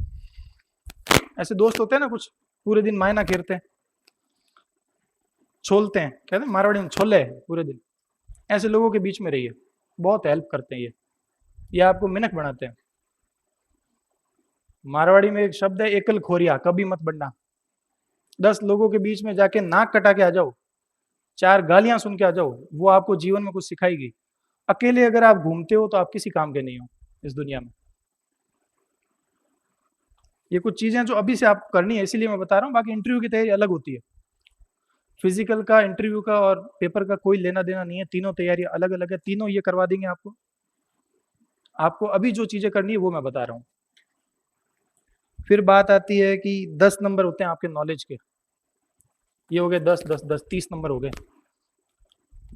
ऐसे दोस्त होते हैं ना कुछ, पूरे दिन मायना घेरते हैं, छोलते हैं, कहते हैं मारवाड़ी में छोले पूरे दिन। ऐसे लोगों के बीच में रहिए, बहुत हेल्प करते हैं ये आपको मिनक बनाते हैं। मारवाड़ी में एक शब्द है एकल खोरिया, कभी मत बनना। 10 लोगों के बीच में जाके नाक कटा के आ जाओ, 4 गालियां सुन के आ जाओ, वो आपको जीवन में कुछ सिखाएगी। अकेले अगर आप घूमते हो तो आप किसी काम के नहीं हो इस दुनिया में। ये कुछ चीजें जो अभी से आप करनी है, इसीलिए मैं बता रहा हूँ। बाकी इंटरव्यू की तैयारी अलग होती है, फिजिकल का, इंटरव्यू का और पेपर का कोई लेना देना नहीं है। तीनों तैयारी अलग अलग है, तीनों ये करवा देंगे आपको। आपको अभी जो चीजें करनी है वो मैं बता रहा हूँ। फिर बात आती है कि 10 नंबर होते हैं आपके नॉलेज के, ये हो गए 10 10 10 30 नंबर हो गए,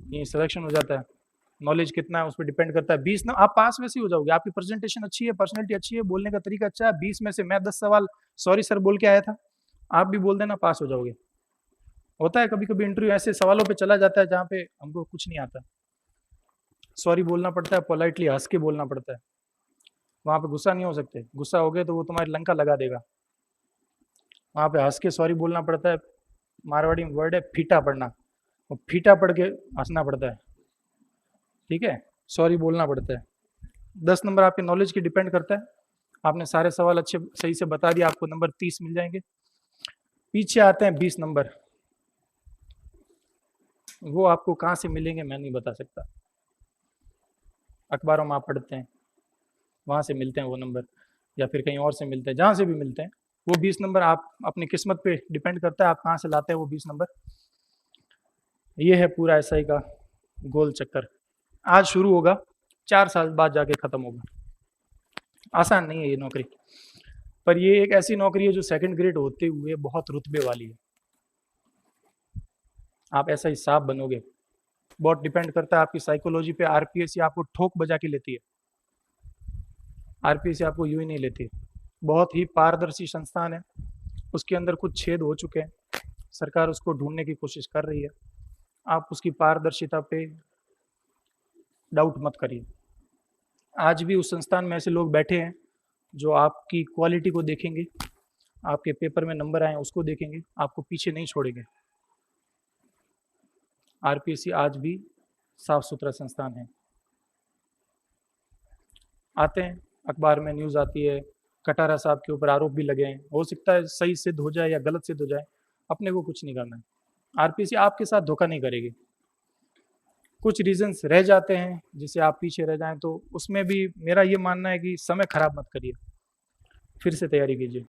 ये सिलेक्शन हो जाता है। नॉलेज कितना है उस पर डिपेंड करता है। 20 नंबर आप पास वैसे ही हो जाओगे, आपकी प्रेजेंटेशन अच्छी है, पर्सनैलिटी अच्छी है, बोलने का तरीका अच्छा है। 20 में से मैं 10 सवाल सॉरी सर बोल के आया था, आप भी बोल देना, पास हो जाओगे। होता है कभी कभी इंटरव्यू ऐसे सवालों पे चला जाता है जहाँ पे हमको कुछ नहीं आता, सॉरी बोलना पड़ता है, पोलाइटली हंस के बोलना पड़ता है। वहां पे गुस्सा नहीं हो सकते, गुस्सा हो गए तो वो तुम्हारी लंका लगा देगा। वहां पे हंस के सॉरी बोलना पड़ता है। मारवाड़ी में वर्ड है फीटा पड़ना, वो फीटा पड़ के हंसना पड़ता है, ठीक है, सॉरी बोलना पड़ता है। 10 नंबर आपके नॉलेज की डिपेंड करता है। आपने सारे सवाल अच्छे सही से बता दिया, आपको नंबर 30 मिल जाएंगे। पीछे आते हैं 20 नंबर, वो आपको कहाँ से मिलेंगे मैं नहीं बता सकता। अखबारों में आप पढ़ते हैं, वहाँ से मिलते हैं वो नंबर, या फिर कहीं और से मिलते हैं, जहाँ से भी मिलते हैं। वो 20 नंबर आप अपनी किस्मत पे डिपेंड करता है, आप कहाँ से लाते हैं वो 20 नंबर। ये है पूरा एसआई का गोल चक्कर। आज शुरू होगा, 4 साल बाद जाके खत्म होगा। आसान नहीं है ये नौकरी, पर ये एक ऐसी नौकरी है जो सेकंड ग्रेड होते हुए बहुत रुतबे वाली है। आप ऐसा ही साफ बनोगे, बहुत डिपेंड करता है आपकी साइकोलॉजी पे। आरपीएससी आपको ठोक बजा के लेती है, आरपीएससी आपको यूं ही नहीं लेती। बहुत ही पारदर्शी संस्थान है, उसके अंदर कुछ छेद हो चुके हैं, सरकार उसको ढूंढने की कोशिश कर रही है। आप उसकी पारदर्शिता पे डाउट मत करिए। आज भी उस संस्थान में ऐसे लोग बैठे हैं जो आपकी क्वालिटी को देखेंगे, आपके पेपर में नंबर आए उसको देखेंगे, आपको पीछे नहीं छोड़ेंगे। आरपीएससी आज भी साफ सुथरा संस्थान है। आते हैं, अखबार में न्यूज़ आती है, कटारा साहब के ऊपर आरोप भी लगे हैं, हो सकता है सही सिद्ध हो जाए या गलत सिद्ध हो जाए, अपने को कुछ नहीं करना है। आरपीएससी आपके साथ धोखा नहीं करेगी। कुछ रीजंस रह जाते हैं जिससे आप पीछे रह जाएं, तो उसमें भी मेरा ये मानना है कि समय खराब मत करिए, फिर से तैयारी कीजिए।